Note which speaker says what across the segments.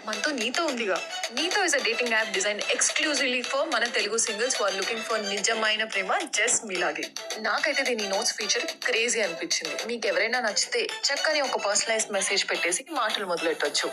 Speaker 1: మనతో నీతో ఉందిగా. Neetho is a dating app design exclusively for మన Telugu singles are looking for నిజమైన ప్రేమ జస్ట్ మీలాగే. నాకైతే దీని నోట్స్ ఫీచర్ క్రేజీ అనిపించింది. మీకు ఎవరైనా నచ్చితే చక్కని ఒక పర్సనలైజ్ మెసేజ్ పెట్టేసి మాటలు మొదలెట్టొచ్చు.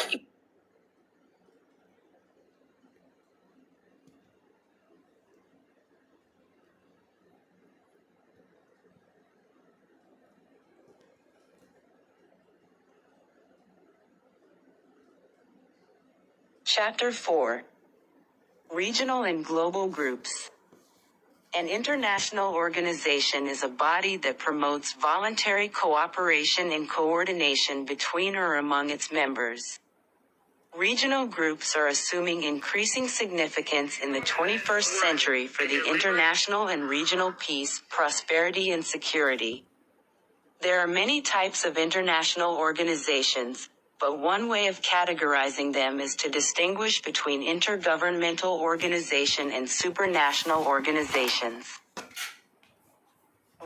Speaker 2: Chapter 4. Regional and Global Groups. An international organization is a body that promotes voluntary cooperation and coordination between or among its members. Regional groups are assuming increasing significance in the 21st century for the international and regional peace, prosperity, and security. There are many types of international organizations, but one way of categorizing them is to distinguish between intergovernmental organization and supranational organizations.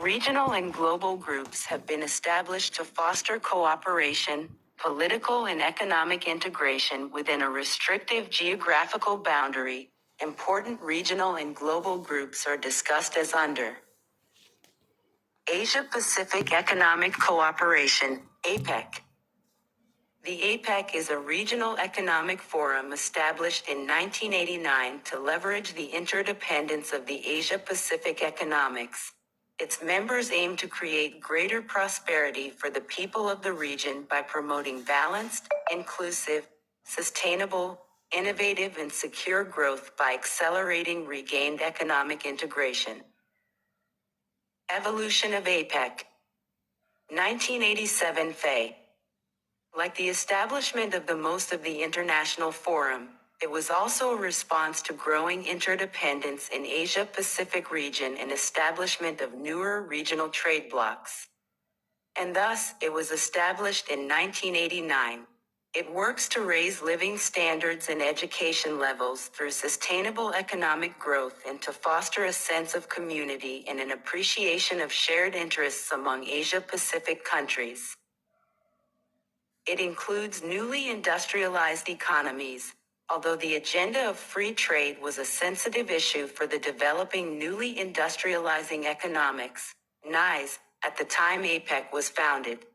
Speaker 2: Regional and global groups have been established to foster cooperation, political and economic integration within a restrictive geographical boundary. Important regional and global groups are discussed as under. Asia-Pacific Economic Cooperation, APEC. The APEC is a regional economic forum established in 1989 to leverage the interdependence of the Asia-Pacific economics. Its members aim to create greater prosperity for the people of the region by promoting balanced, inclusive, sustainable, innovative, and secure growth by accelerating regained economic integration. Evolution of APEC. 1987 FAE. Like the establishment of the most of the international forum, it was also a response to growing interdependence in Asia-Pacific region and establishment of newer regional trade blocs. And thus, it was established in 1989. It works to raise living standards and education levels through sustainable economic growth and to foster a sense of community and an appreciation of shared interests among Asia-Pacific countries. It includes newly industrialized economies, although the agenda of free trade was a sensitive issue for the developing newly industrializing economics, NIES, at the time APEC was founded.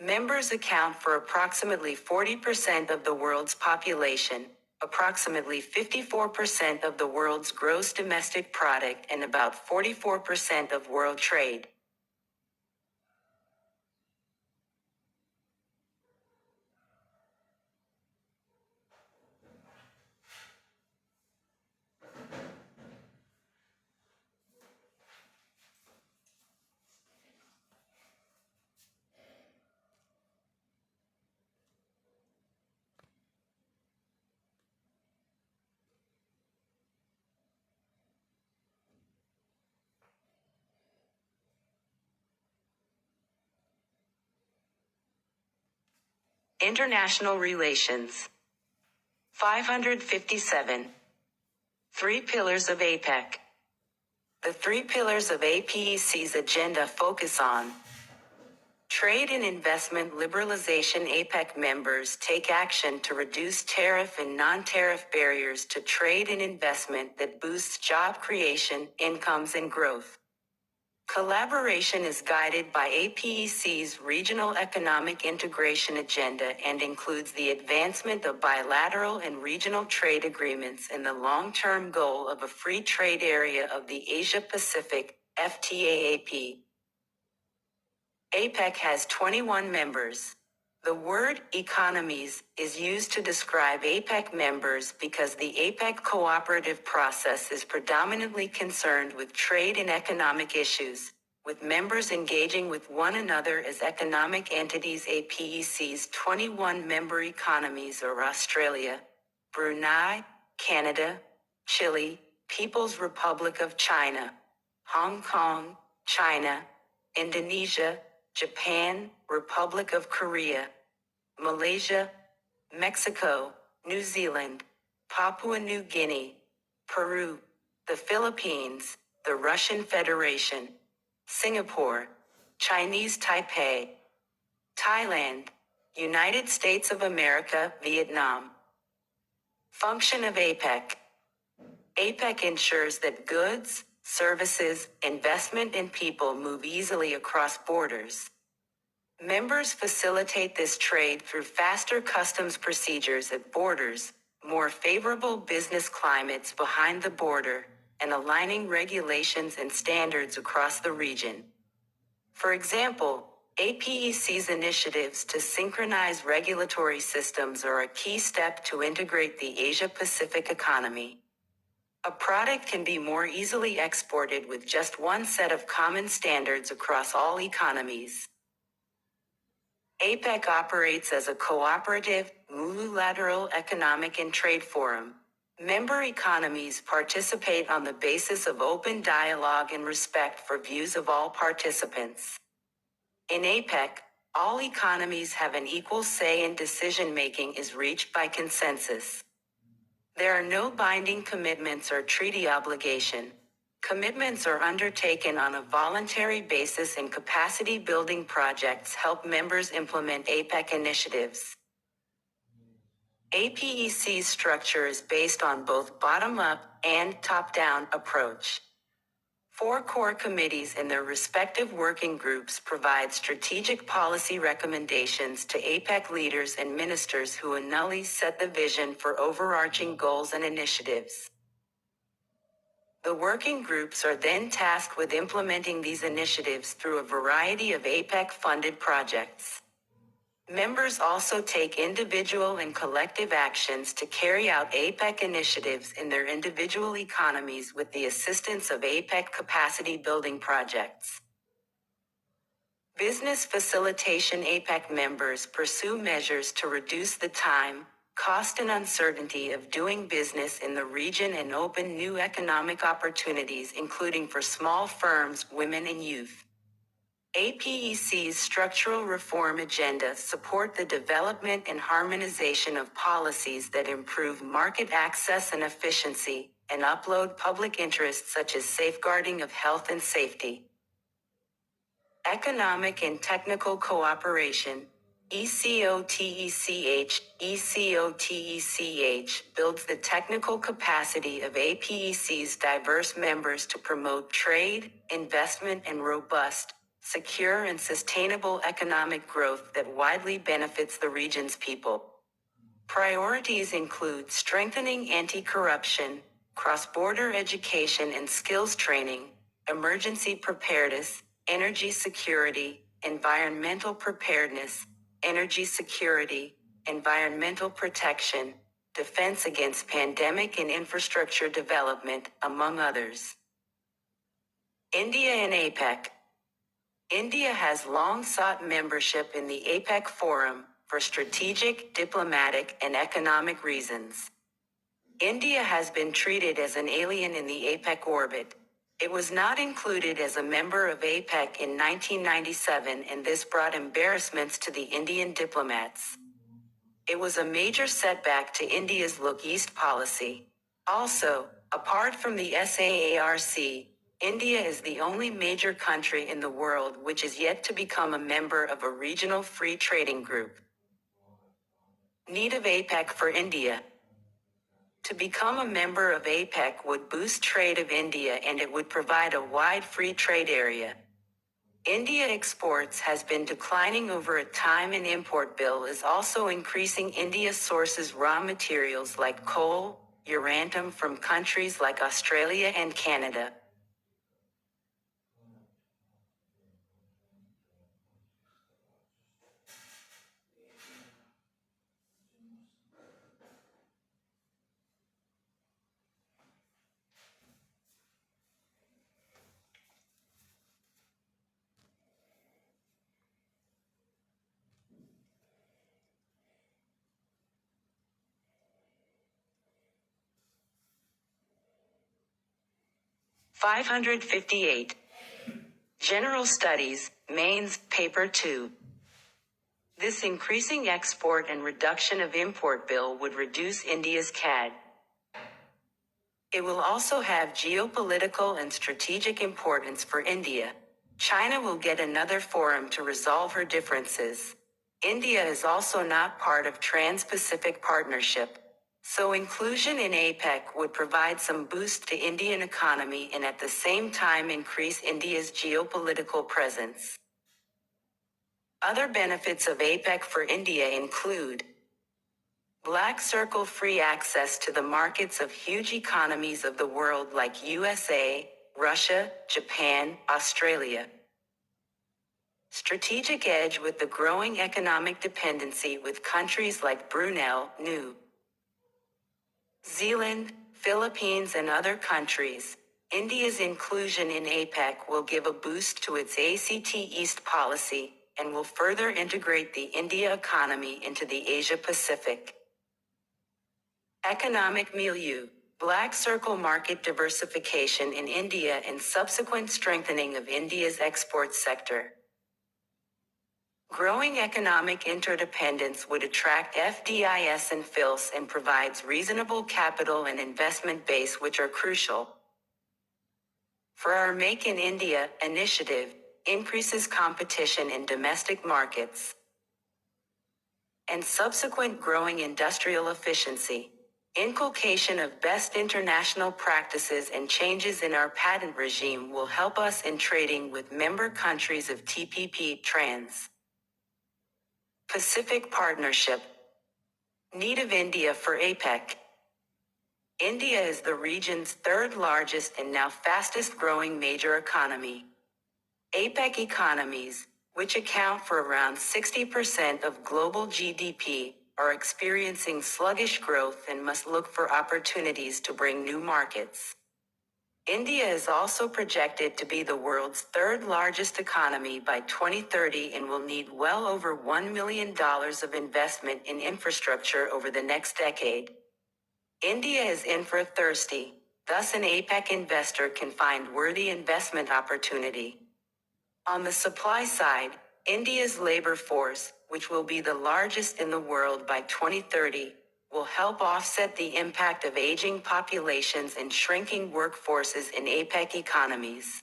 Speaker 2: Members account for approximately 40% of the world's population, approximately 54% of the world's gross domestic product, and about 44% of world trade. International Relations. 557. Three Pillars of APEC. The three pillars of APEC's agenda focus on trade and investment liberalization. APEC members take action to reduce tariff and non-tariff barriers to trade and investment that boosts job creation, incomes, and growth. Collaboration is guided by APEC's regional economic integration agenda and includes the advancement of bilateral and regional trade agreements and the long-term goal of a free trade area of the Asia-Pacific, FTAAP. APEC has 21 members. The word economies is used to describe APEC members because the APEC cooperative process is predominantly concerned with trade and economic issues, with members engaging with one another as economic entities. APEC's 21 member economies are Australia, Brunei, Canada, Chile, People's Republic of China, Hong Kong, China, Indonesia, Japan, Republic of Korea, Malaysia, Mexico, New Zealand, Papua New Guinea, Peru, the Philippines, the Russian Federation, Singapore, Chinese Taipei, Thailand, United States of America, Vietnam, Function of APEC. APEC ensures that goods, services, investment, and people move easily across borders. Members facilitate this trade through faster customs procedures at borders, more favorable business climates behind the border, and aligning regulations and standards across the region. For example, APEC's initiatives to synchronize regulatory systems are a key step to integrate the Asia-Pacific economy. A product can be more easily exported with just one set of common standards across all economies. APEC operates as a cooperative, multilateral economic and trade forum. Member economies participate on the basis of open dialogue and respect for views of all participants. In APEC, all economies have an equal say and decision-making is reached by consensus. There are no binding commitments or treaty obligation. Commitments are undertaken on a voluntary basis and capacity-building projects help members implement APEC initiatives. APEC's structure is based on both bottom-up and top-down approach. 4 core committees and their respective working groups provide strategic policy recommendations to APEC leaders and ministers who annually set the vision for overarching goals and initiatives. The working groups are then tasked with implementing these initiatives through a variety of APEC-funded projects. Members also take individual and collective actions to carry out APEC initiatives in their individual economies with the assistance of APEC capacity-building projects. Business facilitation. APEC members pursue measures to reduce the time, cost, and uncertainty of doing business in the region and open new economic opportunities, including for small firms, women, and youth. APEC's structural reform agenda support the development and harmonization of policies that improve market access and efficiency, and uphold public interests such as safeguarding of health and safety. Economic and technical cooperation. ECOTECH builds the technical capacity of APEC's diverse members to promote trade, investment, and robust, secure, and sustainable economic growth that widely benefits the region's people. Priorities include strengthening anti-corruption, cross-border education and skills training, emergency preparedness, energy security, environmental preparedness, energy security, environmental protection, defense against pandemic and infrastructure development, among others. India and APEC. India has long sought membership in the APEC Forum for strategic, diplomatic, and economic reasons. India has been treated as an alien in the APEC orbit. It was not included as a member of APEC in 1997, and this brought embarrassments to the Indian diplomats. It was a major setback to India's Look East policy. Also, apart from the SAARC, India is the only major country in the world which is yet to become a member of a regional free trading group. Need of APEC for India. To become a member of APEC would boost trade of India, and it would provide a wide free trade area. India exports has been declining over a time, and import bill is also increasing. India sources raw materials like coal, uranium from countries like Australia and Canada. (558). General Studies, Mains, Paper 2. This increasing export and reduction of import bill would reduce India's CAD. It will also have geopolitical and strategic importance for India. China will get another forum to resolve her differences. India is also not part of Trans-Pacific Partnership. So inclusion in APEC would provide some boost to Indian economy and at the same time increase India's geopolitical presence. Other benefits of APEC for India include Black Circle free access to the markets of huge economies of the world like USA, Russia, Japan, Australia. Strategic edge with the growing economic dependency with countries like Brunei, New Zealand, Philippines and other countries. India's inclusion in APEC will give a boost to its ACT East policy and will further integrate the India economy into the Asia-Pacific. Economic milieu, Black Circle market diversification in India and subsequent strengthening of India's export sector. Growing economic interdependence would attract FDIs and FILS and provides reasonable capital and investment base which are crucial. For our Make in India initiative, increases competition in domestic markets. And subsequent growing industrial efficiency. Inculcation of best international practices and changes in our patent regime will help us in trading with member countries of TPP Trans Pacific Partnership. Need of India for APEC. India is the region's third largest and now fastest growing major economy. APEC economies, which account for around 60% of global GDP, are experiencing sluggish growth and must look for opportunities to bring new markets. India is also projected to be the world's third largest economy by 2030 and will need well over $1 million of investment in infrastructure over the next decade. India is infra thirsty, thus an APEC investor can find worthy investment opportunity. On the supply side, India's labor force, which will be the largest in the world by 2030, will help offset the impact of aging populations and shrinking workforces in APEC economies.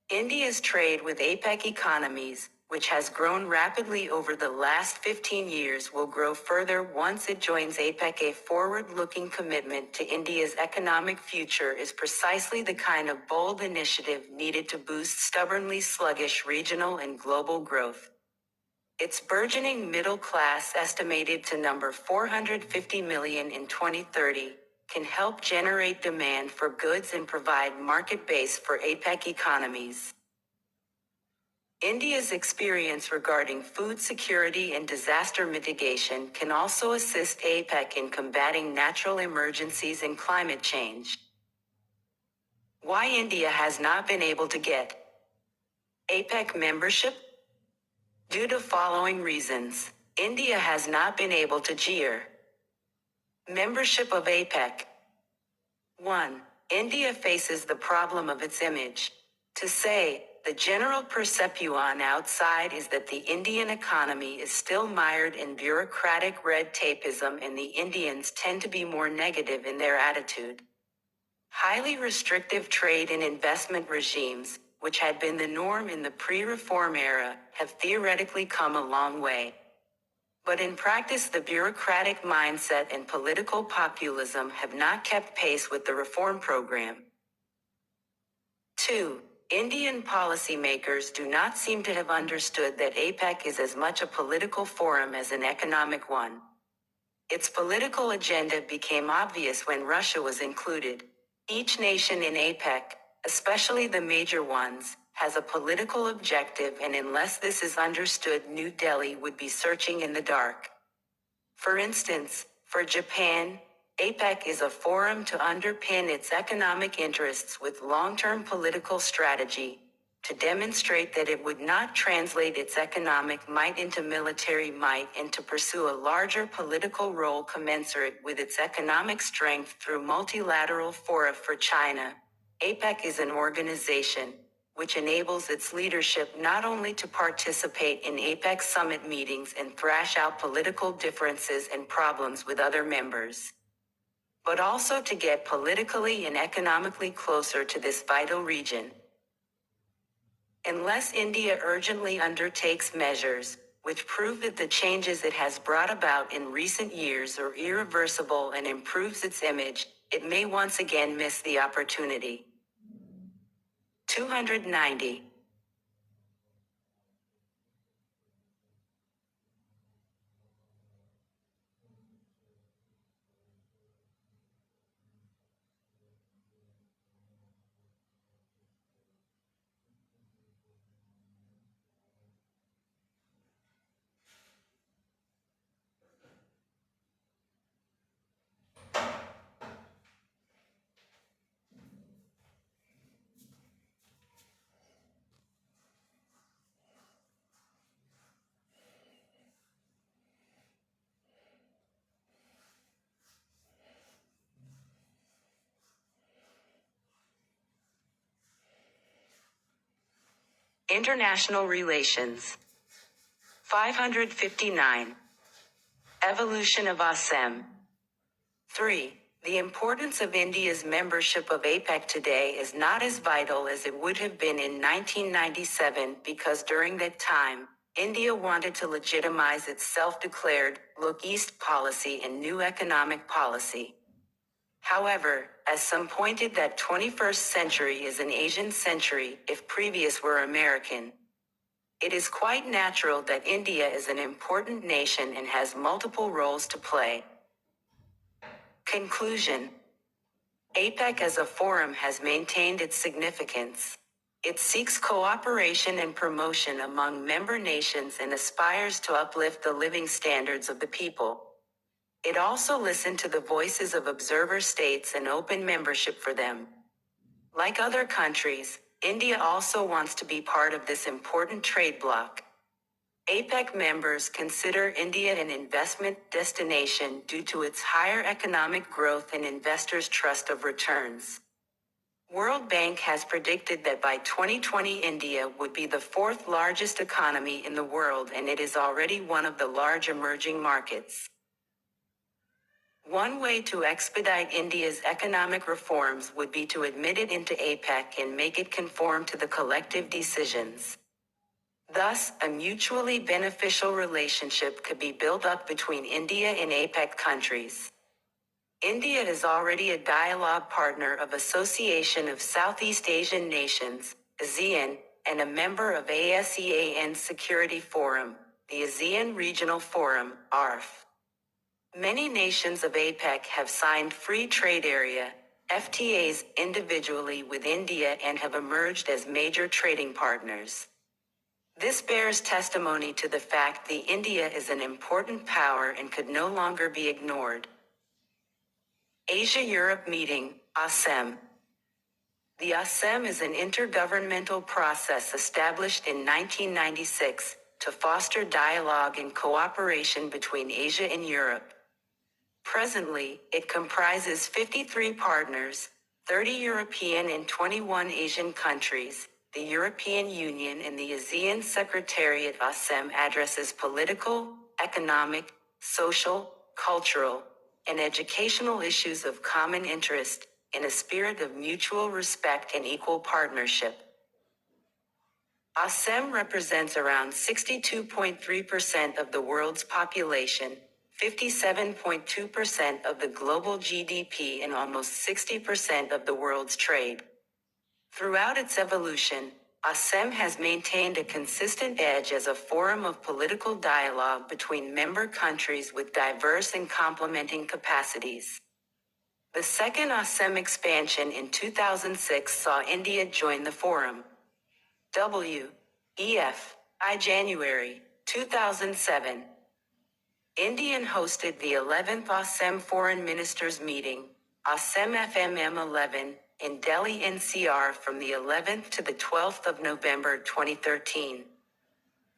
Speaker 2: India's trade with APEC economies, which has grown rapidly over the last 15 years, will grow further once it joins APEC. A forward-looking commitment to India's economic future is precisely the kind of bold initiative needed to boost stubbornly sluggish regional and global growth. Its burgeoning middle class, estimated to number 450 million in 2030, can help generate demand for goods and provide market base for APEC economies. India's experience regarding food security and disaster mitigation can also assist APEC in combating natural emergencies and climate change. Why India has not been able to get APEC membership? Due to following reasons, India has not been able to GEAR membership of APEC. 1. India faces the problem of its image. To say, the general perception outside is that the Indian economy is still mired in bureaucratic red tapeism and the Indians tend to be more negative in their attitude. Highly restrictive trade and investment regimes, which had been the norm in the pre-reform era, have theoretically come a long way. But in practice, the bureaucratic mindset and political populism have not kept pace with the reform program. 2. Indian policymakers do not seem to have understood that APEC is as much a political forum as an economic one. Its political agenda became obvious when Russia was included. Each nation in APEC, especially the major ones, has a political objective, and unless this is understood, New Delhi would be searching in the dark. For instance, for Japan, APEC is a forum to underpin its economic interests with long-term political strategy, to demonstrate that it would not translate its economic might into military might, and to pursue a larger political role commensurate with its economic strength through multilateral fora. For China, APEC is an organization which enables its leadership not only to participate in APEC summit meetings and thrash out political differences and problems with other members, but also to get politically and economically closer to this vital region. Unless India urgently undertakes measures, which prove that the changes it has brought about in recent years are irreversible and improves its image, it may once again miss the opportunity. 290. International Relations. 559. Evolution of ASEM. 3. The importance of India's membership of APEC today is not as vital as it would have been in 1997 because during that time, India wanted to legitimize its self-declared Look East policy and new economic policy. However, as some pointed that 21st century is an Asian century if previous were American. It is quite natural that India is an important nation and has multiple roles to play. Conclusion. APEC as a forum has maintained its significance. It seeks cooperation and promotion among member nations and aspires to uplift the living standards of the people. It also listened to the voices of observer states and opened membership for them. Like other countries, India also wants to be part of this important trade bloc. APEC members consider India an investment destination due to its higher economic growth and investors' trust of returns. World Bank has predicted that by 2020 India would be the fourth largest economy in the world and it is already one of the large emerging markets. One way to expedite India's economic reforms would be to admit it into APEC and make it conform to the collective decisions. Thus, a mutually beneficial relationship could be built up between India and APEC countries. India is already a dialogue partner of Association of Southeast Asian Nations, ASEAN, and a member of ASEAN Security Forum, the ASEAN Regional Forum, ARF. Many nations of APEC have signed Free Trade Area, FTAs, individually with India and have emerged as major trading partners. This bears testimony to the fact that India is an important power and could no longer be ignored. Asia-Europe Meeting, ASEM. The ASEM is an intergovernmental process established in 1996 to foster dialogue and cooperation between Asia and Europe. Presently, it comprises 53 partners, 30 European and 21 Asian countries. The European Union and the ASEAN Secretariat ASEM addresses political, economic, social, cultural, and educational issues of common interest, in a spirit of mutual respect and equal partnership. ASEM represents around 62.3% of the world's population, 57.2% of the global GDP and almost 60% of the world's trade. Throughout its evolution, ASEM has maintained a consistent edge as a forum of political dialogue between member countries with diverse and complementing capacities. The second ASEM expansion in 2006 saw India join the forum. I January 2007. India hosted the 11th ASEM Foreign Ministers Meeting, ASEM FMM 11, in Delhi NCR from the 11th to the 12th of November 2013.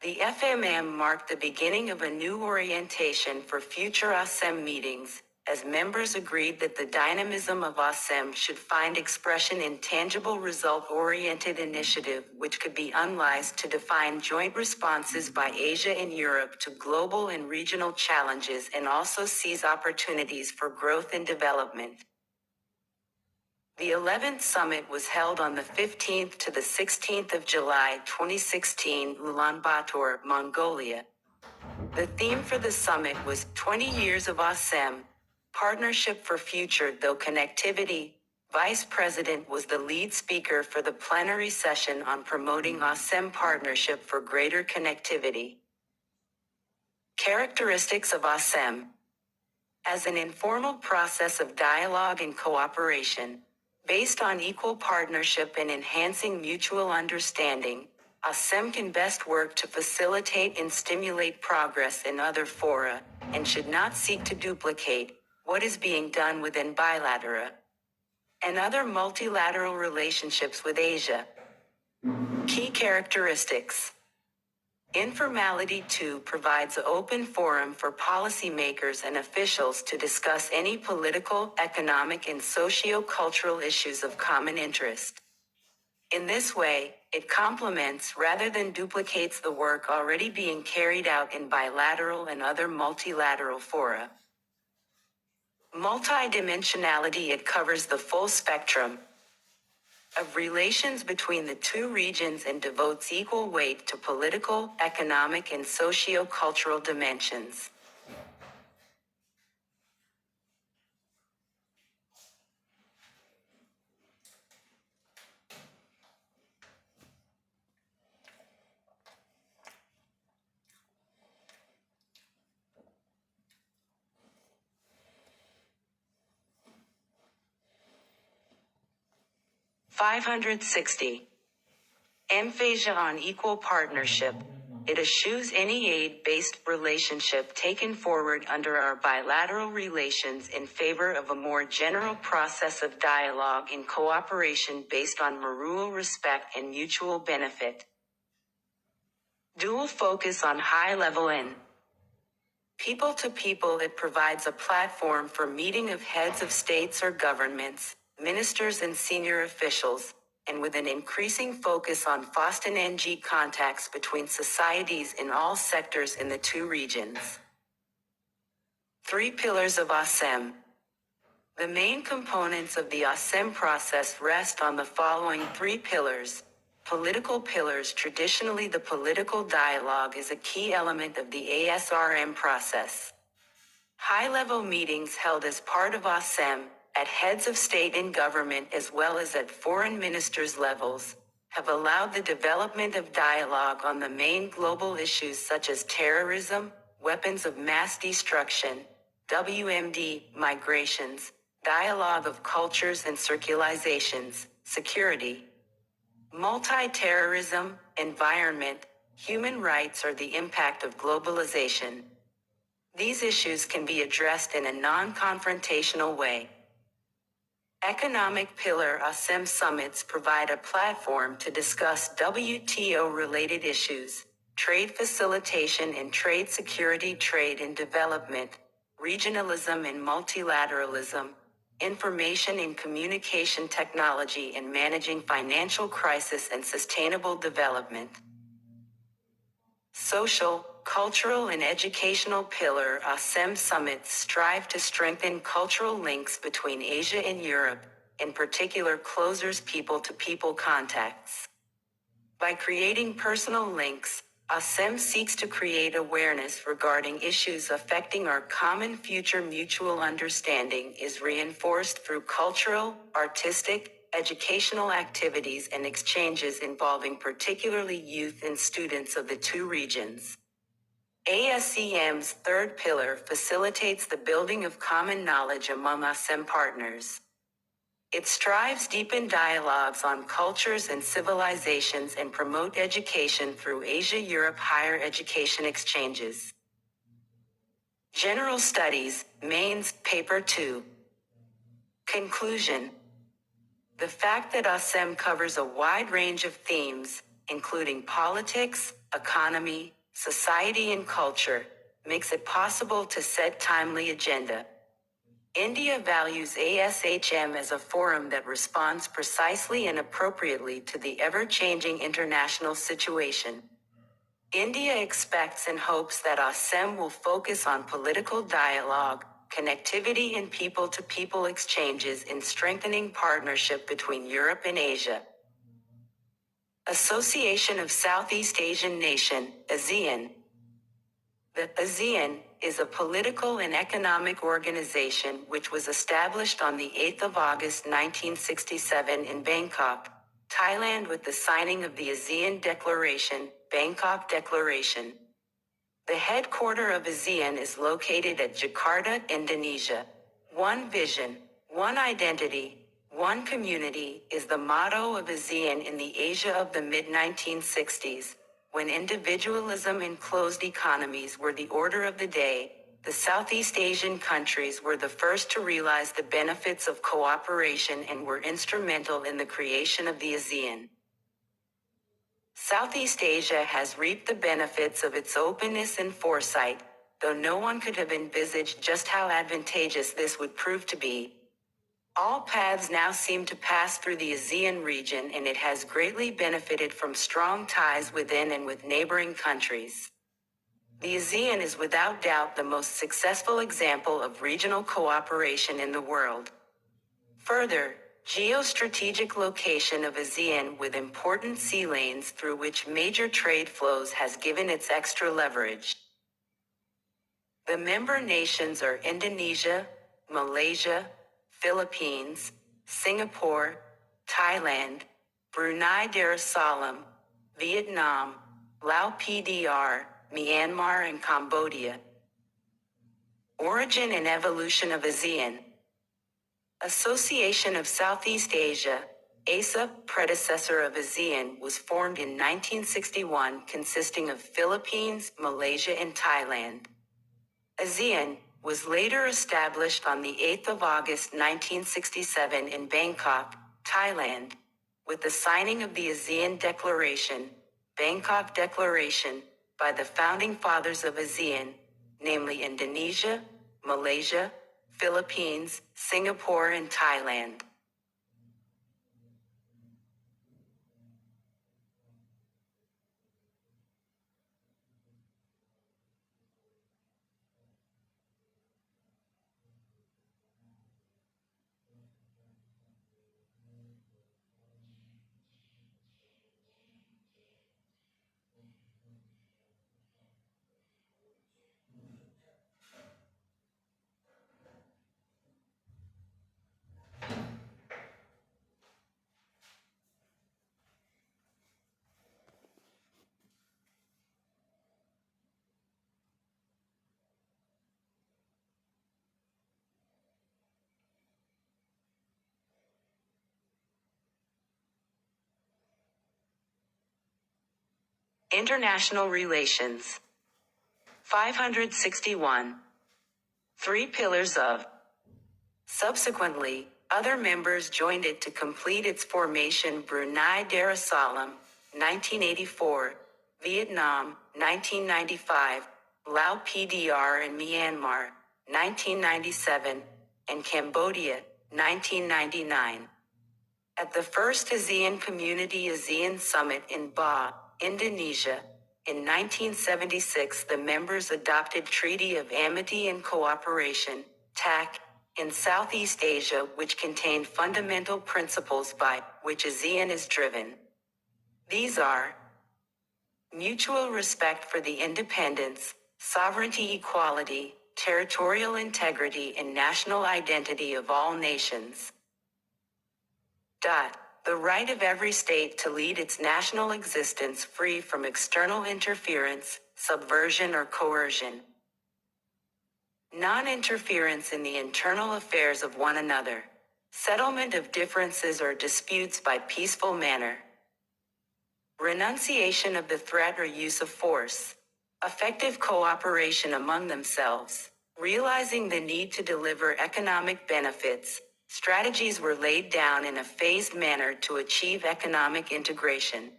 Speaker 2: The FMM marked the beginning of a new orientation for future ASEM meetings, as members agreed that the dynamism of ASEM should find expression in tangible result-oriented initiative which could be utilized to define joint responses by Asia and Europe to global and regional challenges and also seize opportunities for growth and development. The 11th summit was held on the 15th to the 16th of July 2016, Ulaanbaatar, Mongolia. The theme for the summit was 20 Years of ASEM, Partnership for Future Though Connectivity. Vice President was the lead speaker for the plenary session on promoting ASEM partnership for greater connectivity. Characteristics of ASEM. As an informal process of dialogue and cooperation, based on equal partnership and enhancing mutual understanding, ASEM can best work to facilitate and stimulate progress in other fora, and should not seek to duplicate what is being done within bilateral and other multilateral relationships with Asia. Key characteristics. Informality 2 provides an open forum for policymakers and officials to discuss any political, economic, and socio-cultural issues of common interest. In this way, it complements rather than duplicates the work already being carried out in bilateral and other multilateral fora. Multidimensionality. It covers the full spectrum of relations between the two regions and devotes equal weight to political, economic, and socio-cultural dimensions. (560) Emphasis on equal partnership. It eschews any aid-based relationship taken forward under our bilateral relations in favor of a more general process of dialogue and cooperation based on mutual respect and mutual benefit. Dual focus on high-level and people-to-people. It provides a platform for meeting of heads of states or governments, ministers and senior officials, and with an increasing focus on fostering NG contacts between societies in all sectors in the two regions. 3 pillars of ASEM. The main components of the ASEM process rest on the following 3 pillars. Political pillars. Traditionally, the political dialogue is a key element of the ASRM process. High-level meetings held as part of ASEM, at heads of state and government as well as at foreign ministers levels, have allowed the development of dialogue on the main global issues such as terrorism, weapons of mass destruction, WMD, migrations, dialogue of cultures and circulations, security, multi-terrorism, environment, human rights or the impact of globalization. These issues can be addressed in a non-confrontational way. Economic pillar. ASEM summits provide a platform to discuss WTO-related issues, trade facilitation and trade security, trade and development, regionalism and multilateralism, information and communication technology, and managing financial crisis and sustainable development. Social, cultural and educational pillar. ASEM summits strive to strengthen cultural links between Asia and Europe, in particular closers people-to-people contacts. By creating personal links, ASEM seeks to create awareness regarding issues affecting our common future. Mutual understanding is reinforced through cultural, artistic, educational activities and exchanges involving particularly youth and students of the two regions. ASEM's 3rd pillar facilitates the building of common knowledge among ASEM partners. It strives to deepen dialogues on cultures and civilizations and promote education through Asia-Europe higher education exchanges. General Studies, Mains, Paper 2. Conclusion. The fact that ASEM covers a wide range of themes, including politics, economy, society and culture, makes it possible to set timely agenda. India values ASHM as a forum that responds precisely and appropriately to the ever-changing international situation. India expects and hopes that ASEM will focus on political dialogue, connectivity and people-to-people exchanges in strengthening partnership between Europe and Asia. Association of Southeast Asian Nation, ASEAN. The ASEAN is a political and economic organization which was established on the 8th of August 1967 in Bangkok, Thailand with the signing of the ASEAN Declaration, Bangkok Declaration. The headquarters of ASEAN is located at Jakarta, Indonesia. One vision, one identity, one community is the motto of ASEAN in the Asia of the mid-1960s. When individualism and closed economies were the order of the day, the Southeast Asian countries were the first to realize the benefits of cooperation and were instrumental in the creation of the ASEAN. Southeast Asia has reaped the benefits of its openness and foresight, though no one could have envisaged just how advantageous this would prove to be. All paths now seem to pass through the ASEAN region, and it has greatly benefited from strong ties within and with neighboring countries. The ASEAN is without doubt the most successful example of regional cooperation in the world. Further, geostrategic location of ASEAN with important sea lanes through which major trade flows has given its extra leverage. The member nations are Indonesia, Malaysia, Philippines, Singapore, Thailand, Brunei Darussalam, Vietnam, Laos PDR, Myanmar and Cambodia. Origin and evolution of ASEAN. Association of Southeast Asia, ASA, predecessor of ASEAN, was formed in 1961 consisting of Philippines, Malaysia and Thailand. ASEAN was later established on the 8th of August 1967 in Bangkok, Thailand, with the signing of the ASEAN Declaration, Bangkok Declaration, by the founding fathers of ASEAN, namely Indonesia, Malaysia, Philippines, Singapore and Thailand. International relations. 561. Three pillars of. Subsequently, other members joined it to complete its formation: Brunei Darussalam, 1984, Vietnam, 1995, Laos PDR and Myanmar, 1997, and Cambodia, 1999. At the first ASEAN Community ASEAN Summit in Ba, Indonesia, in 1976 the members adopted Treaty of Amity and Cooperation, TAC, in Southeast Asia, which contained fundamental principles by which ASEAN is driven. These are mutual respect for the independence, sovereignty, equality, territorial integrity and national identity of all nations. The right of every state to lead its national existence free from external interference, subversion or coercion. Non-interference in the internal affairs of one another. Settlement of differences or disputes by peaceful manner. Renunciation of the threat or use of force. Effective cooperation among themselves. Realizing the need to deliver economic benefits, strategies were laid down in a phased manner to achieve economic integration.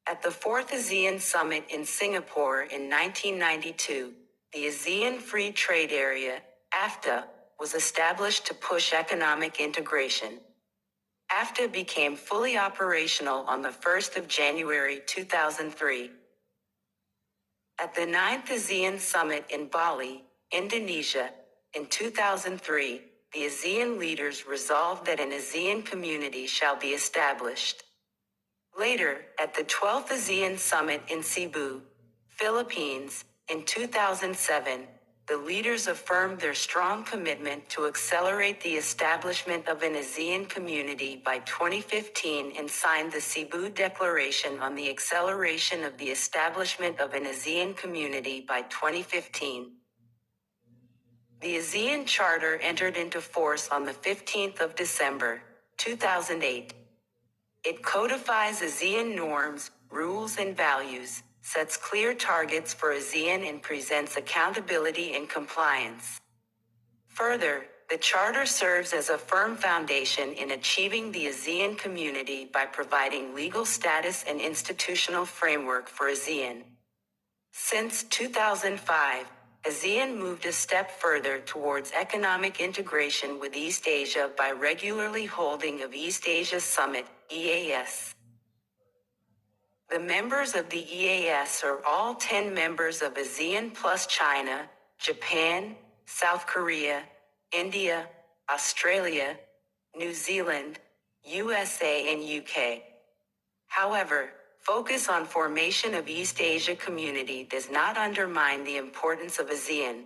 Speaker 2: At the Fourth ASEAN Summit in Singapore in 1992, the ASEAN Free Trade Area, AFTA, was established to push economic integration. AFTA became fully operational on the 1st of January 2003. At the 9th ASEAN Summit in Bali, Indonesia, in 2003, the ASEAN leaders resolved that an ASEAN community shall be established. Later, at the 12th ASEAN Summit in Cebu, Philippines, In 2007, the leaders affirmed their strong commitment to accelerate the establishment of an ASEAN community by 2015 and signed the Cebu Declaration on the Acceleration of the Establishment of an ASEAN Community by 2015. The ASEAN Charter entered into force on the 15th of December, 2008. It codifies ASEAN norms, rules and values, sets clear targets for ASEAN and presents accountability and compliance. Further, the Charter serves as a firm foundation in achieving the ASEAN community by providing legal status and institutional framework for ASEAN. Since 2005, ASEAN moved a step further towards economic integration with East Asia by regularly holding of East Asia Summit, EAS. The members of the EAS are all 10 members of ASEAN plus China, Japan, South Korea, India, Australia, New Zealand, USA and UK. However, focus on formation of East Asia community does not undermine the importance of ASEAN.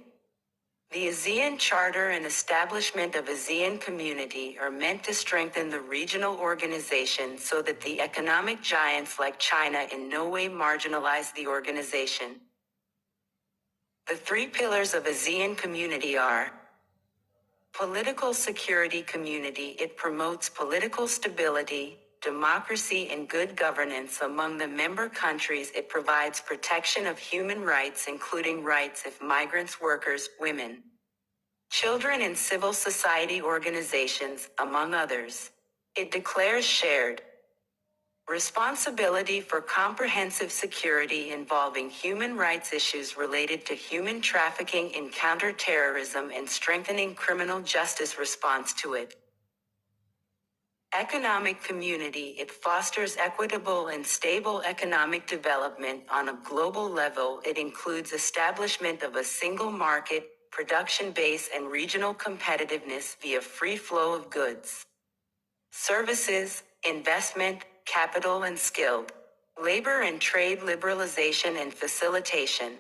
Speaker 2: The ASEAN Charter and establishment of ASEAN community are meant to strengthen the regional organization so that the economic giants like China in no way marginalize the organization. The three pillars of ASEAN community are: political security community. It promotes political stability, democracy and good governance among the member countries. It provides protection of human rights, including rights of migrants, workers, women, children and civil society organizations, among others. It declares shared responsibility for comprehensive security involving human rights issues related to human trafficking and counter-terrorism and strengthening criminal justice response to it. Economic community. It fosters equitable and stable economic development on a global level. It includes establishment of a single market, production base and regional competitiveness via free flow of goods, services, investment, capital and skilled labor and trade liberalization and facilitation.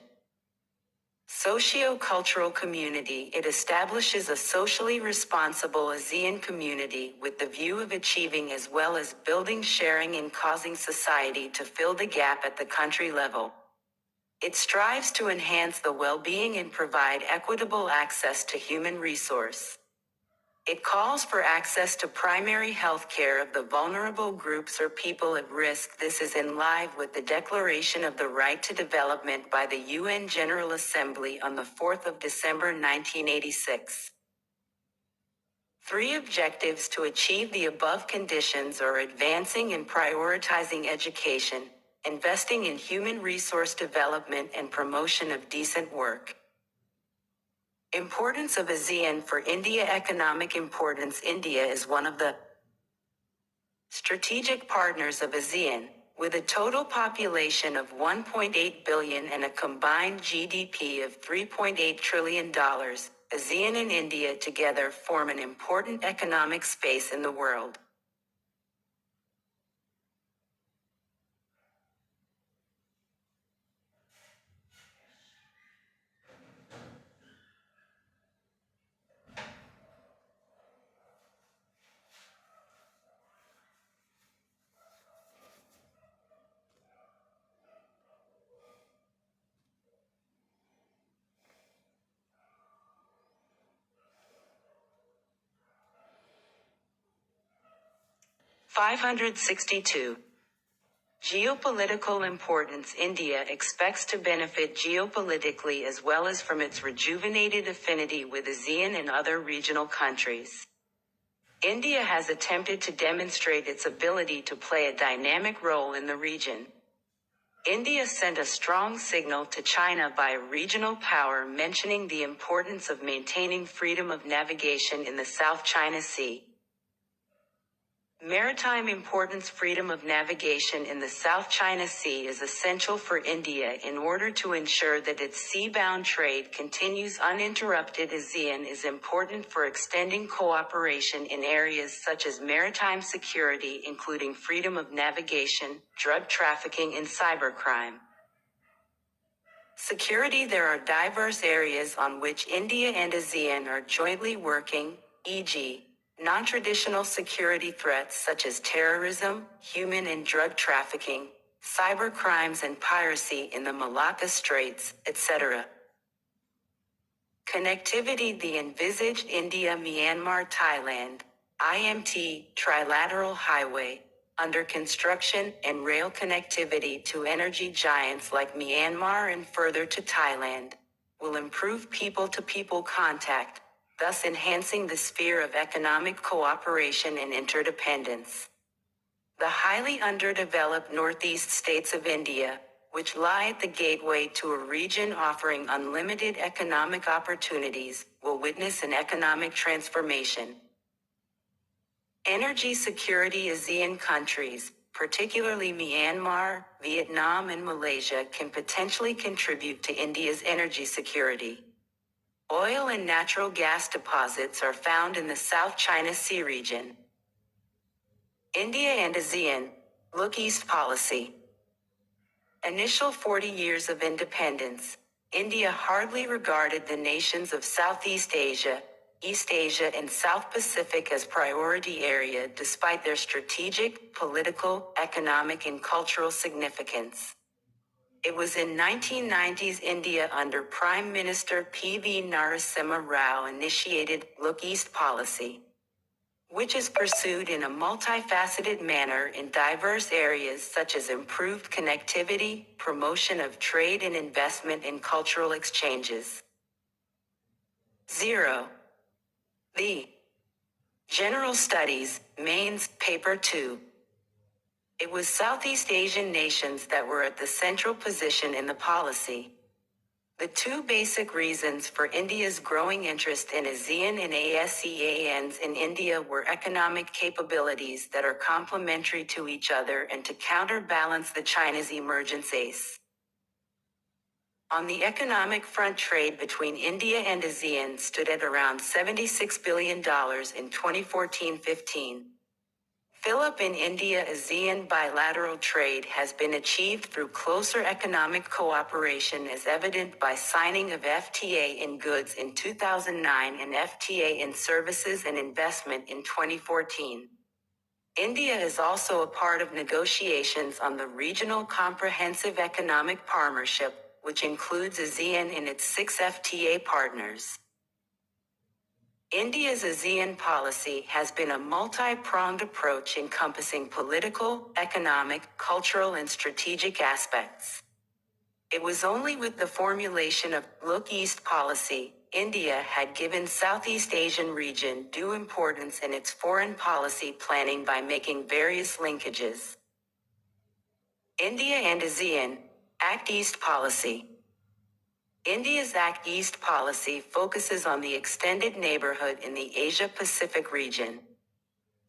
Speaker 2: Socio-cultural community. It establishes a socially responsible ASEAN community with the view of achieving as well as building sharing and causing society to fill the gap at the country level. It strives to enhance the well-being and provide equitable access to human resource. It calls for access to primary health care of the vulnerable groups or people at risk. This is in line with the Declaration of the Right to Development by the UN General Assembly on the 4th of December 1986. Three objectives to achieve the above conditions are advancing and prioritizing education, investing in human resource development and promotion of decent work. Importance of ASEAN for India. Economic importance. India is one of the strategic partners of ASEAN, with a total population of 1.8 billion and a combined GDP of $3.8 trillion. ASEAN and India together form an important economic space in the world. (562) Geopolitical importance. India expects to benefit geopolitically as well as from its rejuvenated affinity with ASEAN and other regional countries. India has attempted to demonstrate its ability to play a dynamic role in the region. India sent a strong signal to China by a regional power mentioning the importance of maintaining freedom of navigation in the South China Sea. Maritime importance. Freedom of navigation in the South China Sea is essential for India in order to ensure that its seabound trade continues uninterrupted. ASEAN is important for extending cooperation in areas such as maritime security, including freedom of navigation, drug trafficking and cybercrime. Security. There are diverse areas on which India and ASEAN are jointly working, e.g., non-traditional security threats such as terrorism, human and drug trafficking, cyber crimes and piracy in the Malacca Straits, etc. Connectivity. The envisaged India-Myanmar-Thailand IMT trilateral highway, under construction, and rail connectivity to energy giants like Myanmar and further to Thailand, will improve people-to-people contact, thus enhancing the sphere of economic cooperation and interdependence. The highly underdeveloped northeast states of India, which lie at the gateway to a region offering unlimited economic opportunities, will witness an economic transformation. Energy security. ASEAN countries, particularly Myanmar, Vietnam, and Malaysia, can potentially contribute to India's energy security. Oil and natural gas deposits are found in the South China Sea region. India and ASEAN, Look East policy. Initial 40 years of independence, India hardly regarded the nations of Southeast Asia, East Asia, and South Pacific as priority area despite their strategic, political, economic, and cultural significance. It was in 1990s India under Prime Minister P.V. Narasimha Rao initiated Look East policy, which is pursued in a multifaceted manner in diverse areas such as improved connectivity, promotion of trade and investment, and cultural exchanges. 0. The General Studies, Mains, Paper 2. It was Southeast Asian nations that were at the central position in the policy. The two basic reasons for India's growing interest in ASEAN and ASEANs in India were economic capabilities that are complementary to each other and to counterbalance the China's emergence ACE. On the economic front, trade between India and ASEAN stood at around $76 billion in 2014-15. Philip in India-ASEAN bilateral trade has been achieved through closer economic cooperation as evident by signing of FTA in goods in 2009 and FTA in services and investment in 2014. India is also a part of negotiations on the Regional Comprehensive Economic Partnership, which includes ASEAN and its 6 FTA partners. India's ASEAN policy has been a multi-pronged approach encompassing political, economic, cultural, and strategic aspects. It was only with the formulation of Look East policy, India had given Southeast Asian region due importance in its foreign policy planning by making various linkages. India and ASEAN, Act East policy. India's Act East policy focuses on the extended neighborhood in the Asia-Pacific region.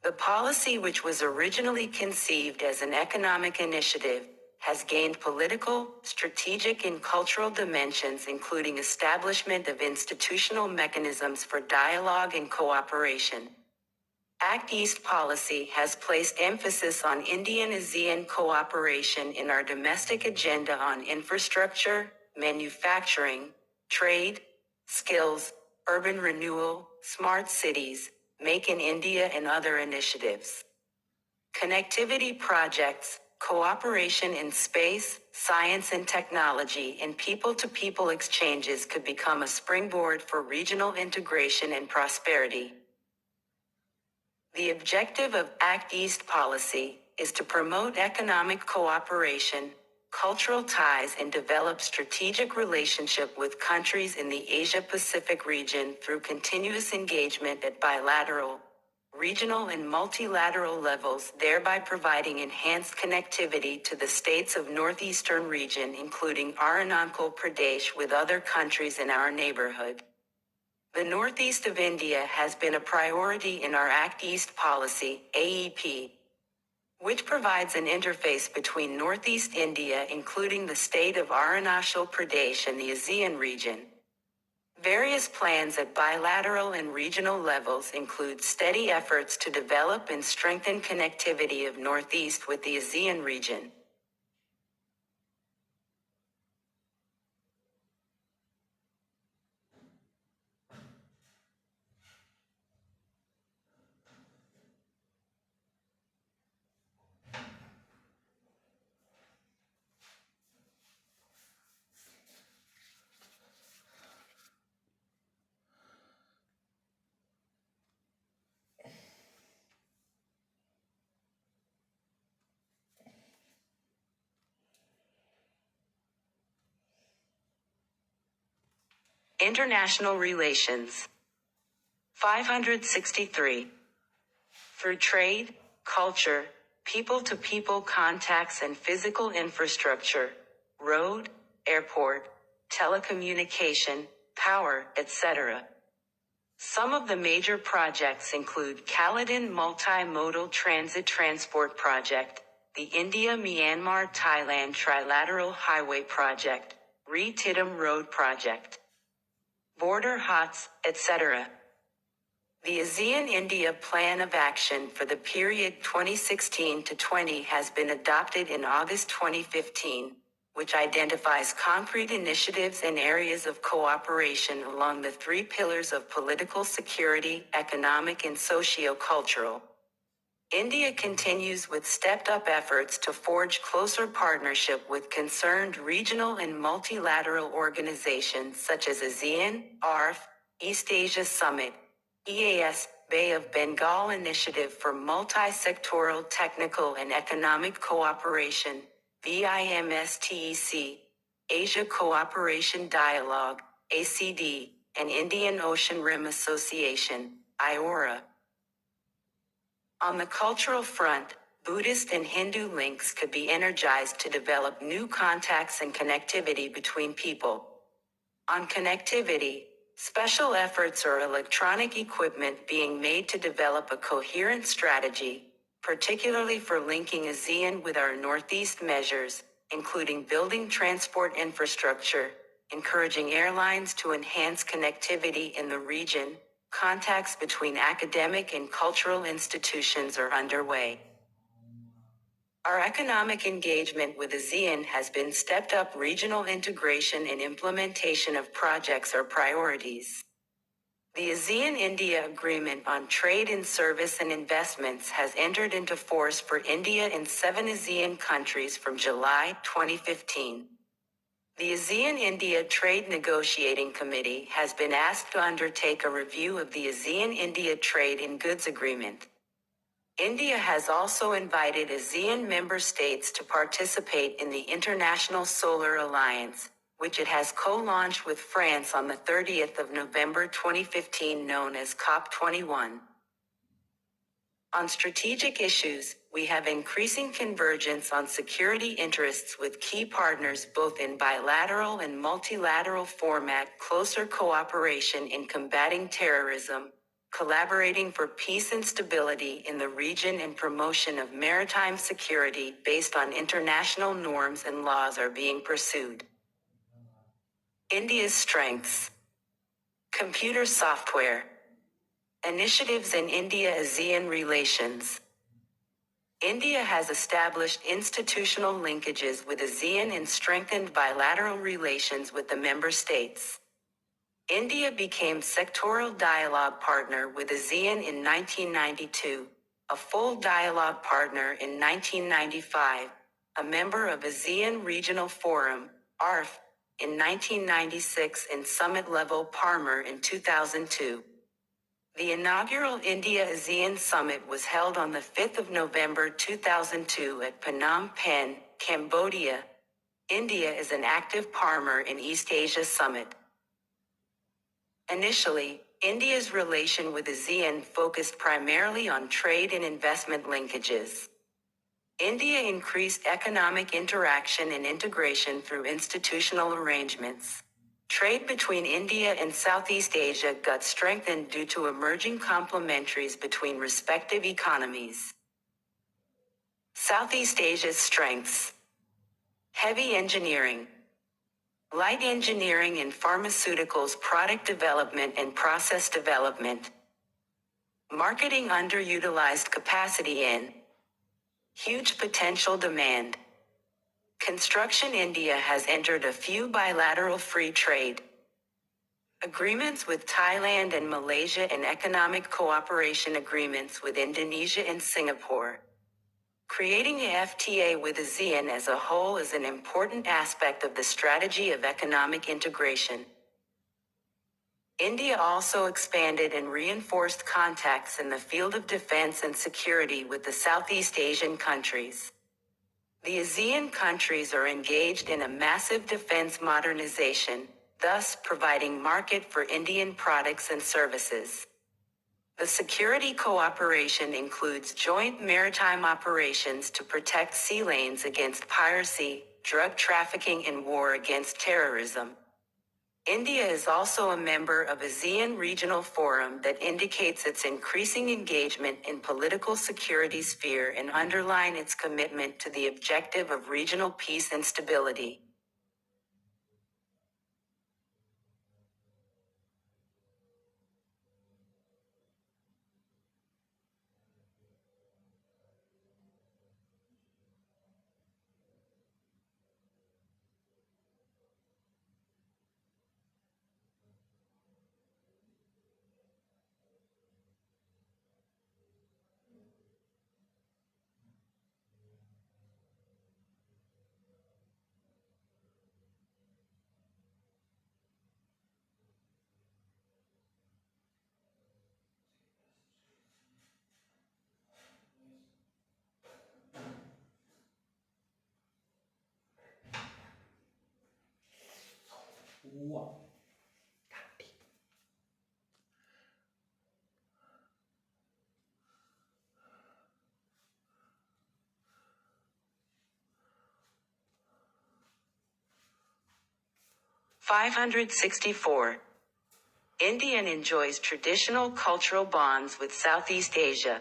Speaker 2: The policy, which was originally conceived as an economic initiative, has gained political, strategic, and cultural dimensions, including establishment of institutional mechanisms for dialogue and cooperation. Act East policy has placed emphasis on Indian-ASEAN cooperation in our domestic agenda on infrastructure, manufacturing, trade, skills, urban renewal, smart cities, Make in India, and other initiatives. Connectivity projects, cooperation in space, science and technology, and people-to-people exchanges could become a springboard for regional integration and prosperity. The objective of Act East policy is to promote economic cooperation, cultural ties, and develop strategic relationship with countries in the Asia-Pacific region through continuous engagement at bilateral, regional, and multilateral levels, thereby providing enhanced connectivity to the states of northeastern region, including Arunachal Pradesh, with other countries in our neighborhood. The northeast of India has been a priority in our Act East policy, AEP, which provides an interface between northeast India, including the state of Arunachal Pradesh and the ASEAN region. Various plans at bilateral and regional levels include steady efforts to develop and strengthen connectivity of northeast with the ASEAN region. International relations. 563. Through trade, culture, people-to-people contacts and physical infrastructure, road, airport, telecommunication, power, etc. Some of the major projects include Caledon Multimodal Transit Transport Project, the India-Myanmar-Thailand Trilateral Highway Project, Re-Tidham Road Project, border hots, etc. The ASEAN-India Plan of Action for the period 2016 to 20 has been adopted in August 2015, which identifies concrete initiatives and areas of cooperation along the three pillars of political security, economic and socio-cultural. India continues with stepped-up efforts to forge closer partnership with concerned regional and multilateral organizations such as ASEAN, ARF, East Asia Summit, EAS, Bay of Bengal Initiative for Multi-Sectoral Technical and Economic Cooperation, BIMSTEC, Asia Cooperation Dialogue, ACD, and Indian Ocean Rim Association, IORA. On the cultural front, Buddhist and Hindu links could be energized to develop new contacts and connectivity between people. On connectivity, special efforts are electronic equipment being made to develop a coherent strategy, particularly for linking ASEAN with our Northeast measures, including building transport infrastructure, encouraging airlines to enhance connectivity in the region. Contacts between academic and cultural institutions are underway. Our economic engagement with ASEAN has been stepped up. Regional integration and implementation of projects are priorities. The ASEAN-India Agreement on Trade in Service and Investments has entered into force for India and 7 ASEAN countries from July 2015. The ASEAN-India Trade Negotiating Committee has been asked to undertake a review of the ASEAN-India Trade in Goods Agreement. India has also invited ASEAN member states to participate in the International Solar Alliance, which it has co-launched with France on the 30th of November 2015, known as COP21. On strategic issues, we have increasing convergence on security interests with key partners both in bilateral and multilateral format, closer cooperation in combating terrorism, collaborating for peace and stability in the region, and promotion of maritime security based on international norms and laws are being pursued. India's strengths. Computer software. Initiatives in India-ASEAN relations. India has established institutional linkages with ASEAN and strengthened bilateral relations with the member states. India became sectoral dialogue partner with ASEAN in 1992, a full dialogue partner in 1995, a member of ASEAN Regional Forum, ARF, in 1996 and summit-level Parmer in 2002. The inaugural India-ASEAN Summit was held on the 5th of November 2002 at Phnom Penh, Cambodia. India is an active partner in East Asia Summit. Initially, India's relation with ASEAN focused primarily on trade and investment linkages. India increased economic interaction and integration through institutional arrangements. Trade between India and Southeast Asia got strengthened due to emerging complementaries between respective economies. Southeast Asia's strengths. Heavy engineering. Light engineering and pharmaceuticals, product development and process development. Marketing, underutilized capacity in. Huge potential demand. Construction. India has entered a few bilateral free trade agreements with Thailand and Malaysia and economic cooperation agreements with Indonesia and Singapore. Creating a FTA with ASEAN as a whole is an important aspect of the strategy of economic integration. India also expanded and reinforced contacts in the field of defense and security with the Southeast Asian countries. The ASEAN countries are engaged in a massive defense modernization, thus providing market for Indian products and services. The security cooperation includes joint maritime operations to protect sea lanes against piracy, drug trafficking, and war against terrorism. India is also a member of ASEAN Regional Forum that indicates its increasing engagement in political security sphere and underline its commitment to the objective of regional peace and stability.
Speaker 3: Wow.
Speaker 2: 564. India enjoys traditional cultural bonds with Southeast Asia.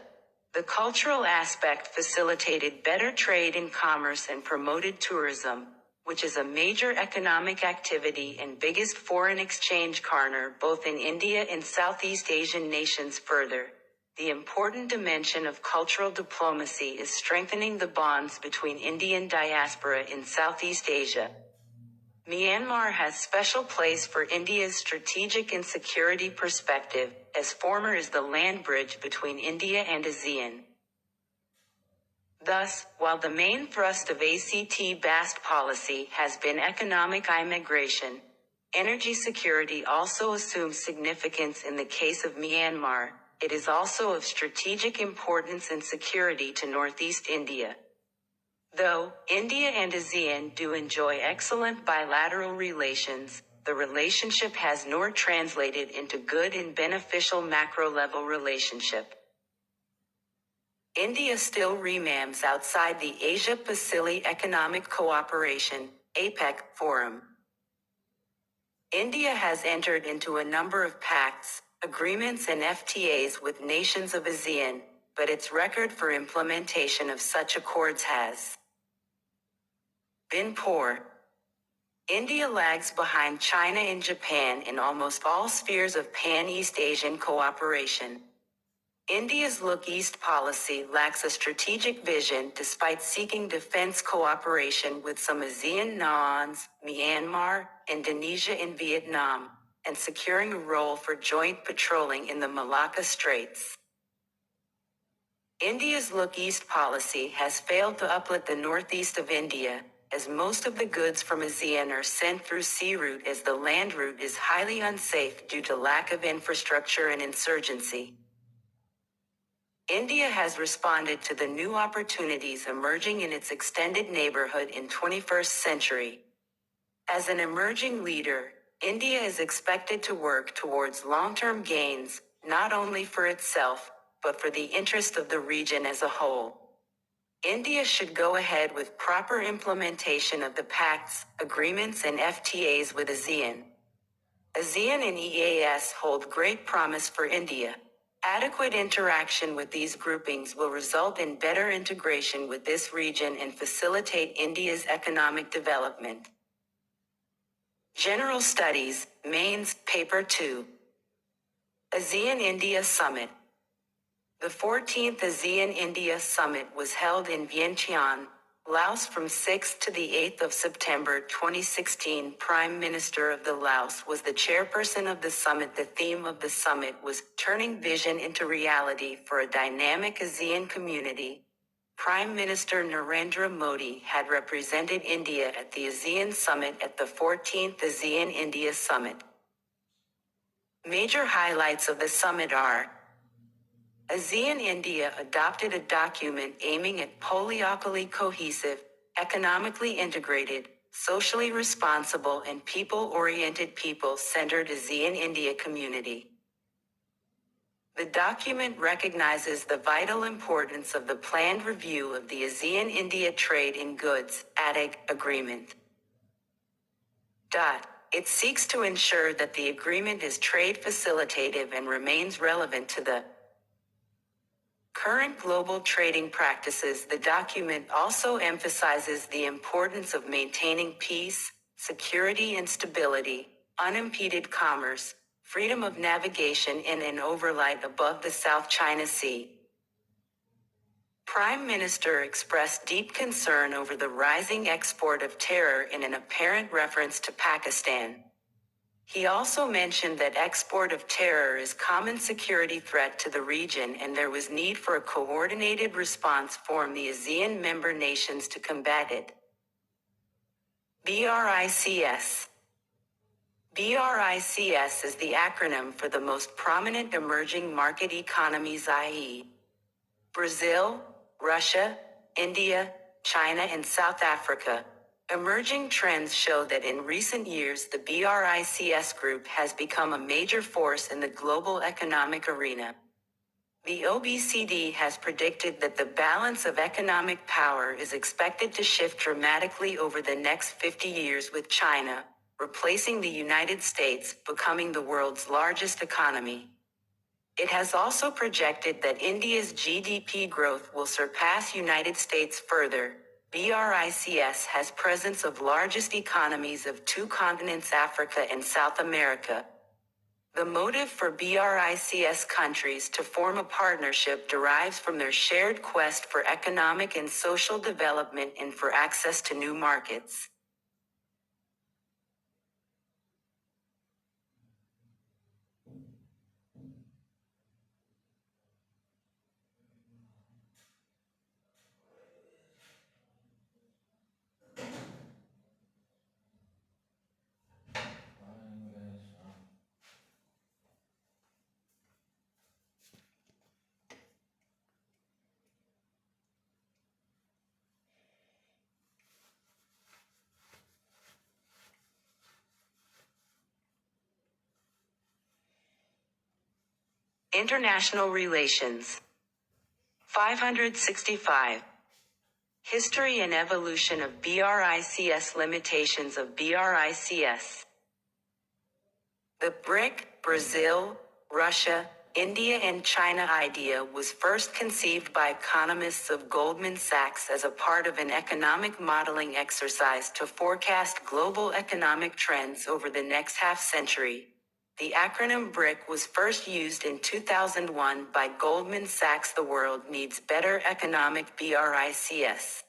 Speaker 2: The cultural aspect facilitated better trade and commerce and promoted tourism, which is a major economic activity and biggest foreign exchange garner both in India and Southeast Asian nations. Further, the important dimension of cultural diplomacy is strengthening the bonds between Indian diaspora in Southeast Asia. Myanmar has special place for India's strategic and security perspective, as former is the land bridge between India and ASEAN. Thus, while the main thrust of ACT-based policy has been economic immigration, energy security also assumes significance in the case of Myanmar. It is also of strategic importance and security to Northeast India. Though India and ASEAN do enjoy excellent bilateral relations, the relationship has nor translated into good and beneficial macro-level relationship. India still remains outside the Asia-Pacific Economic Cooperation (APEC) Forum. India has entered into a number of pacts, agreements and FTAs with nations of ASEAN, but its record for implementation of such accords has been poor. India lags behind China and Japan in almost all spheres of Pan-East Asian cooperation. India's Look East policy lacks a strategic vision despite seeking defense cooperation with some ASEAN nations, Myanmar, Indonesia and Vietnam, and securing a role for joint patrolling in the Malacca Straits. India's Look East policy has failed to uplift the northeast of India, as most of the goods from ASEAN are sent through sea route as the land route is highly unsafe due to lack of infrastructure and insurgency. India has responded to the new opportunities emerging in its extended neighborhood in 21st century. As an emerging leader, India is expected to work towards long-term gains, not only for itself, but for the interest of the region as a whole. India should go ahead with proper implementation of the pacts, agreements and FTAs with ASEAN. ASEAN and EAS hold great promise for India. Adequate interaction with these groupings will result in better integration with this region and facilitate India's economic development. General Studies, Mains, Paper 2. ASEAN-India Summit. The 14th ASEAN-India Summit was held in Vientiane, Laos from 6th to the 8th of September 2016. Prime Minister of the Laos was the chairperson of the summit. The theme of the summit was Turning Vision into Reality for a Dynamic ASEAN Community. Prime Minister Narendra Modi had represented India at the ASEAN Summit at the 14th ASEAN-India Summit. Major highlights of the summit are: ASEAN-India adopted a document aiming at politically cohesive, economically integrated, socially responsible and people-oriented people-centered ASEAN India community. The document recognizes the vital importance of the planned review of the ASEAN India Trade in Goods (ATIG) agreement. It seeks to ensure that the agreement is trade facilitative and remains relevant to the current global trading practices. The document also emphasizes the importance of maintaining peace, security and stability, unimpeded commerce, freedom of navigation in and overlight above the South China Sea. Prime Minister expressed deep concern over the rising export of terror in an apparent reference to Pakistan. He also mentioned that export of terror is common security threat to the region and there was need for a coordinated response from the ASEAN member nations to combat it. BRICS. BRICS is the acronym for the most prominent emerging market economies, i.e., Brazil, Russia, India, China and South Africa. Emerging trends show that in recent years the BRICS group has become a major force in the global economic arena. The OECD has predicted that the balance of economic power is expected to shift dramatically over the next 50 years, with China replacing the United States, becoming the world's largest economy. It has also projected that India's GDP growth will surpass United States further. BRICS has presence of largest economies of two continents, Africa and South America. The motive for BRICS countries to form a partnership derives from their shared quest for economic and social development and for access to new markets. International relations. 565. History and evolution of BRICS. Limitations of BRICS. The BRIC, Brazil, Russia, India and China idea was first conceived by economists of Goldman Sachs as a part of an economic modeling exercise to forecast global economic trends over the next half-century. The acronym BRIC was first used in 2001 by Goldman Sachs. The world needs better economic BRICS.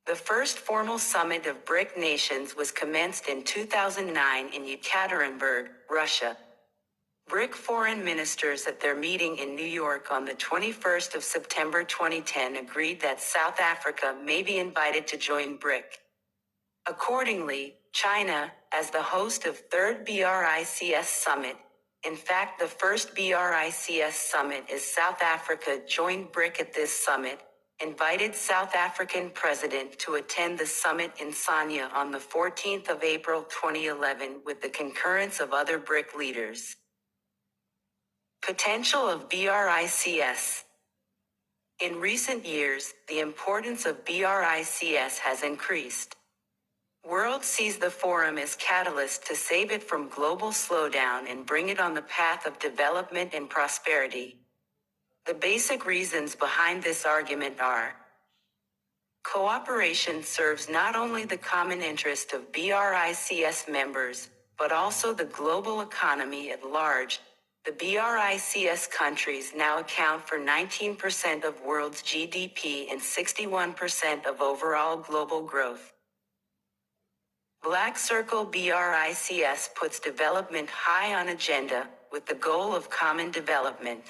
Speaker 2: The first formal summit of BRIC nations was commenced in 2009 in Yekaterinburg, Russia. BRIC foreign ministers at their meeting in New York on the 21st of September 2010 agreed that South Africa may be invited to join BRIC. Accordingly, China, as the host of third BRICS summit, in fact the first BRICS summit is South Africa, joined BRIC at this summit, invited South African president to attend the summit in Sanya on the 14th of April 2011 with the concurrence of other BRIC leaders. Potential of BRICS. In recent years, the importance of BRICS has increased. World sees the forum as catalyst to save it from global slowdown and bring it on the path of development and prosperity. The basic reasons behind this argument are: cooperation serves not only the common interest of BRICS members, but also the global economy at large. The BRICS countries now account for 19% of world's GDP and 61% of overall global growth. Black Circle BRICS puts development high on agenda, with the goal of common development.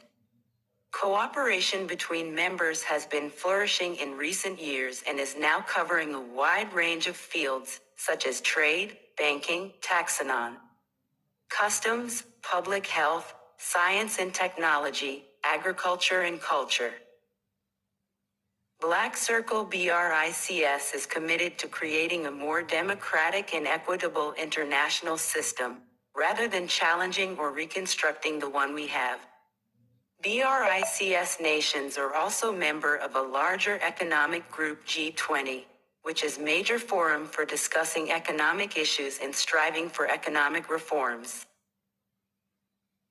Speaker 2: Cooperation between members has been flourishing in recent years and is now covering a wide range of fields, such as trade, banking, taxonon, customs, public health, science and technology, agriculture and culture. Black Circle BRICS is committed to creating a more democratic and equitable international system, rather than challenging or reconstructing the one we have. BRICS nations are also member of a larger economic group G20, which is major forum for discussing economic issues and striving for economic reforms.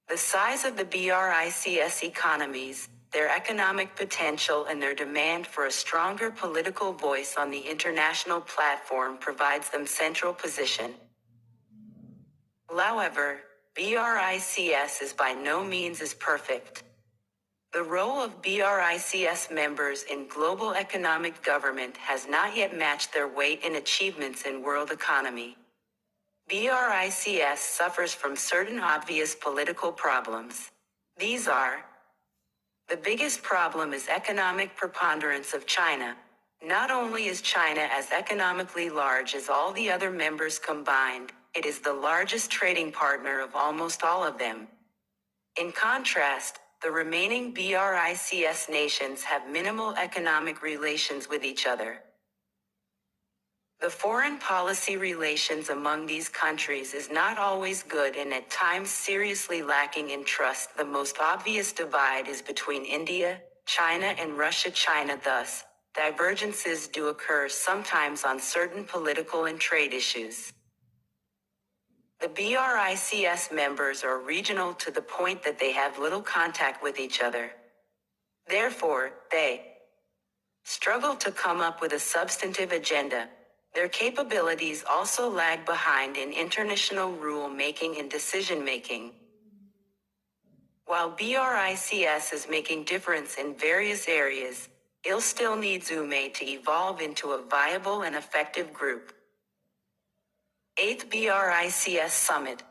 Speaker 2: The size of the BRICS economies, their economic potential and their demand for a stronger political voice on the international platform provides them central position. However, BRICS is by no means as perfect. The role of BRICS members in global economic government has not yet matched their weight and achievements in world economy. BRICS suffers from certain obvious political problems. These are: the biggest problem is economic preponderance of China. Not only is China as economically large as all the other members combined, it is the largest trading partner of almost all of them. In contrast, the remaining BRICS nations have minimal economic relations with each other. The foreign policy relations among these countries is not always good and at times seriously lacking in trust. The most obvious divide is between India, China and Russia. Thus, divergences do occur sometimes on certain political and trade issues. The BRICS members are regional to the point that they have little contact with each other. Therefore, they struggle to come up with a substantive agenda. Their capabilities also lag behind in international rule-making and decision-making. While BRICS is making difference in various areas, it still needs UME to evolve into a viable and effective group. 8th BRICS Summit.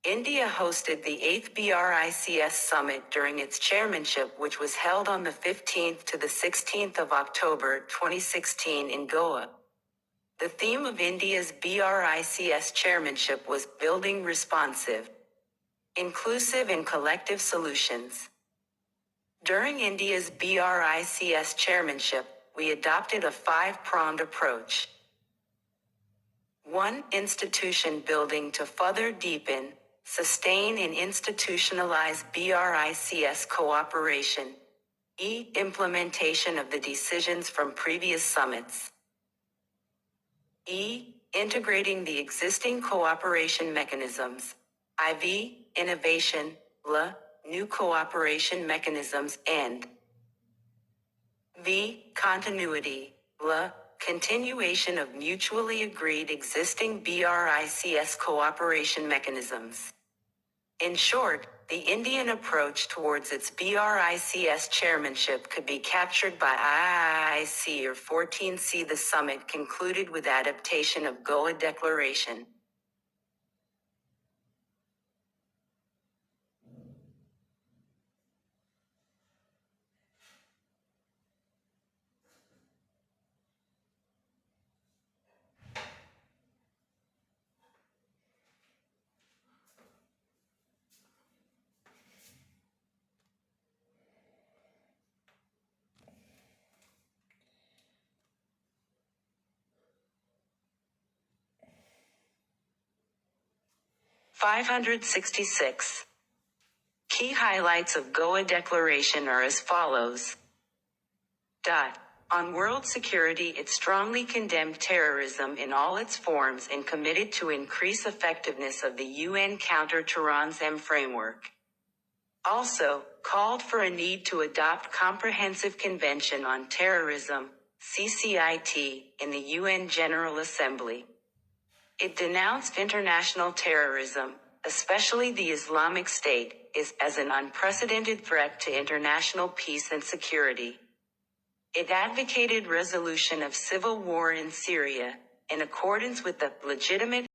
Speaker 2: India hosted the 8th BRICS Summit during its chairmanship, which was held on the 15th to the 16th of October 2016 in Goa. The theme of India's BRICS chairmanship was Building Responsive, Inclusive and Collective Solutions. During India's BRICS chairmanship, we adopted a 5-pronged approach. 1. Institution building to further deepen, sustain and institutionalize BRICS cooperation. Implementation of the decisions from previous summits. Integrating the existing cooperation mechanisms. IV. Innovation. New cooperation mechanisms. And V. Continuity. Continuation of mutually agreed existing BRICS cooperation mechanisms. In short, the Indian approach towards its BRICS chairmanship could be captured by IIIC or 14C. The summit concluded with adaptation of Goa Declaration. (566). Key highlights of Goa Declaration are as follows. On world security, it strongly condemned terrorism in all its forms and committed to increase effectiveness of the UN counter-terrorism framework. Also, called for a need to adopt Comprehensive Convention on Terrorism, CCIT, in the UN General Assembly. It denounced international terrorism, especially the Islamic State, as an unprecedented threat to international peace and security. It advocated resolution of civil war in Syria, in accordance with the legitimate